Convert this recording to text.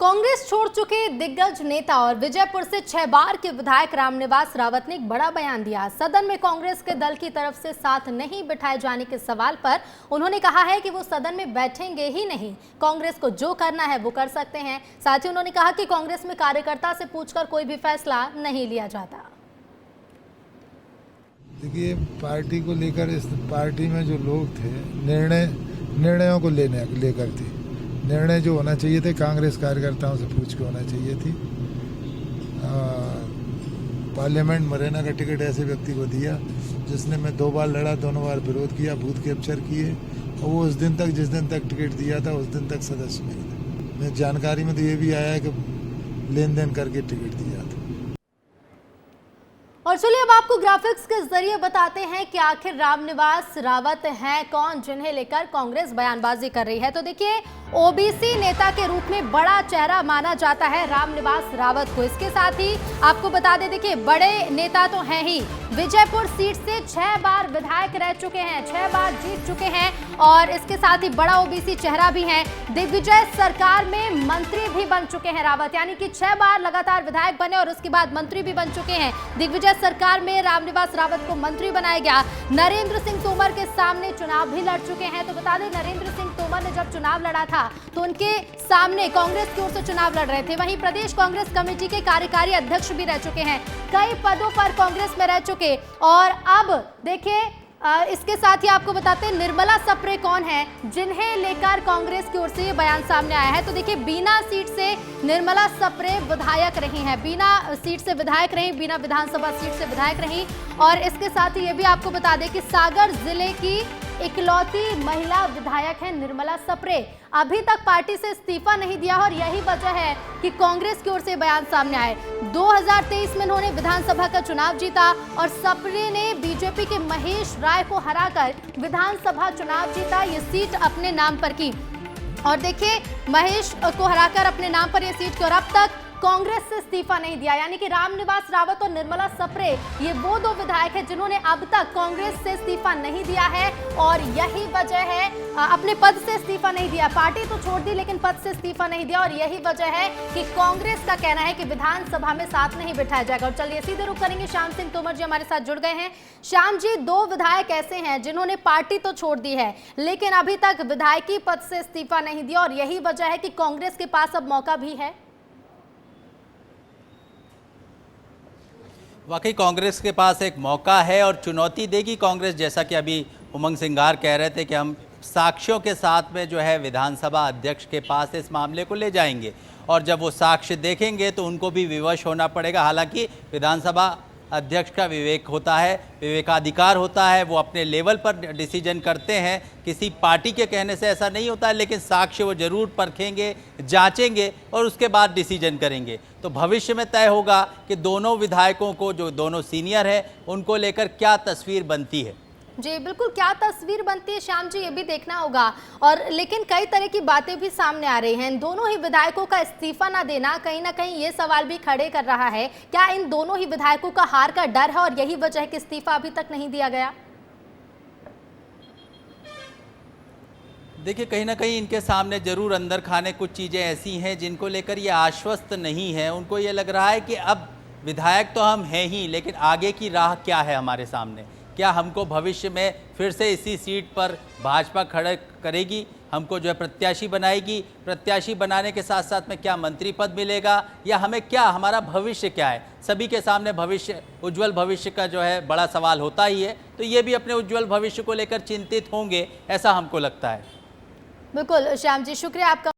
कांग्रेस छोड़ चुके दिग्गज नेता और विजयपुर से 6 बार के विधायक रामनिवास रावत ने एक बड़ा बयान दिया। सदन में कांग्रेस के दल की तरफ से साथ नहीं बिठाए जाने के सवाल पर उन्होंने कहा है कि वो सदन में बैठेंगे ही नहीं, कांग्रेस को जो करना है वो कर सकते हैं। साथ ही उन्होंने कहा कि कांग्रेस में कार्यकर्ता से पूछकर कोई भी फैसला नहीं लिया जाता। देखिए, पार्टी को लेकर इस पार्टी में जो लोग थे निर्णयों को लेकर थे। निर्णय जो होना चाहिए थे कांग्रेस कार्यकर्ताओं से पूछ के होना चाहिए थी। पार्लियामेंट मुरैना का टिकट ऐसे व्यक्ति को दिया जिसने मैं 2 बार लड़ा, दोनों बार विरोध किया, बूथ कैप्चर किए, और वो जिस दिन तक टिकट दिया था उस दिन तक सदस्य नहीं था। मैं जानकारी में तो ये भी आया है कि लेन देन करके टिकट दिया था। और चलिए अब आपको ग्राफिक्स के जरिए बताते हैं कि आखिर रामनिवास रावत हैं कौन जिन्हें लेकर कांग्रेस बयानबाजी कर रही है। तो देखिए, ओबीसी नेता के रूप में बड़ा चेहरा माना जाता है रामनिवास रावत को। इसके साथ ही आपको बता दें, देखिए बड़े नेता तो हैं ही, विजयपुर सीट से 6 बार विधायक रह चुके हैं, 6 बार जीत चुके हैं, और इसके साथ ही बड़ा ओबीसी चेहरा भी हैं। दिग्विजय सरकार में मंत्री भी बन चुके हैं रावत, यानी कि 6 बार लगातार विधायक बने और उसके बाद मंत्री भी बन चुके हैं। दिग्विजय सरकार में रामनिवास रावत को मंत्री बनाया गया। नरेंद्र सिंह तोमर के सामने चुनाव भी लड़ चुके हैं। तो बता दें, नरेंद्र सिंह तोमर ने जब चुनाव लड़ा था तो उनके सामने कांग्रेस की ओर से चुनाव लड़ रहे थे। वहीं प्रदेश कांग्रेस कमेटी के कार्यकारी अध्यक्ष भी रह चुके हैं, कई पदों पर कांग्रेस में रह चुके। और अब देखिए, इसके साथ ही आपको बताते हैं निर्मला सप्रे कौन है जिन्हें लेकर कांग्रेस की ओर से ये बयान सामने आया है। तो देखिए, बीना सीट से निर्मला सप्रे विधायक रही हैं, बीना सीट से विधायक रही, बीना विधानसभा सीट से विधायक रही। और इसके साथ ही ये भी आपको बता दें कि सागर जिले की इकलौती महिला विधायक है निर्मला सप्रे। अभी तक पार्टी से इस्तीफा नहीं दिया और यही वजह है कि कांग्रेस की ओर से बयान सामने आए। 2023 में उन्होंने विधानसभा का चुनाव जीता और सप्रे ने बीजेपी के महेश राय को हराकर विधानसभा चुनाव जीता, ये सीट अपने नाम पर की। और देखिए, महेश को हराकर अपने नाम पर यह सीट की, और अब तक कांग्रेस से इस्तीफा नहीं दिया। यानी कि रामनिवास रावत और निर्मला सप्रे ये वो 2 विधायक हैं जिन्होंने अब तक कांग्रेस से इस्तीफा नहीं दिया है, और यही वजह है, अपने पद से इस्तीफा नहीं दिया, पार्टी तो छोड़ दी लेकिन पद से इस्तीफा नहीं दिया। और यही वजह है कि कांग्रेस का कहना है कि विधानसभा में साथ नहीं बिठाया जाएगा। और चलिए सीधे रुख करेंगे, श्याम सिंह तोमर जी हमारे साथ जुड़ गए हैं। श्याम जी, 2 विधायक ऐसे हैं जिन्होंने पार्टी तो छोड़ दी है लेकिन अभी तक विधायकी पद से इस्तीफा नहीं दिया, और यही वजह है कि कांग्रेस के पास अब मौका भी है। वाकई कांग्रेस के पास एक मौका है और चुनौती देगी कांग्रेस। जैसा कि अभी उमंग सिंगार कह रहे थे कि हम साक्ष्यों के साथ में जो है विधानसभा अध्यक्ष के पास इस मामले को ले जाएंगे, और जब वो साक्ष्य देखेंगे तो उनको भी विवश होना पड़ेगा। हालांकि विधानसभा अध्यक्ष का विवेक होता है, विवेकाधिकार होता है, वो अपने लेवल पर डिसीजन करते हैं, किसी पार्टी के कहने से ऐसा नहीं होता है। लेकिन साक्ष्य वो जरूर परखेंगे, जांचेंगे और उसके बाद डिसीजन करेंगे। तो भविष्य में तय होगा कि दोनों विधायकों को, जो दोनों सीनियर हैं, उनको लेकर क्या तस्वीर बनती है। जी बिल्कुल, क्या तस्वीर बनती है श्याम जी, ये भी देखना होगा। और लेकिन कई तरह की बातें भी सामने आ रही हैं। दोनों ही विधायकों का इस्तीफा ना देना कहीं ना कहीं ये सवाल भी खड़े कर रहा है, क्या इन दोनों ही विधायकों का हार का डर है और यही वजह है कि इस्तीफा अभी तक नहीं दिया गया? देखिए, कहीं ना कहीं इनके सामने जरूर अंदर खाने कुछ चीज़ें ऐसी हैं जिनको लेकर ये आश्वस्त नहीं है। उनको ये लग रहा है कि अब विधायक तो हम हैं ही, लेकिन आगे की राह क्या है हमारे सामने। क्या हमको भविष्य में फिर से इसी सीट पर भाजपा खड़ा करेगी, हमको जो है प्रत्याशी बनाएगी, प्रत्याशी बनाने के साथ साथ में क्या मंत्री पद मिलेगा, या हमें क्या, हमारा भविष्य क्या है। सभी के सामने भविष्य, उज्जवल भविष्य का जो है बड़ा सवाल होता ही है। तो ये भी अपने उज्जवल भविष्य को लेकर चिंतित होंगे, ऐसा हमको लगता है। बिल्कुल श्याम जी, शुक्रिया आपका।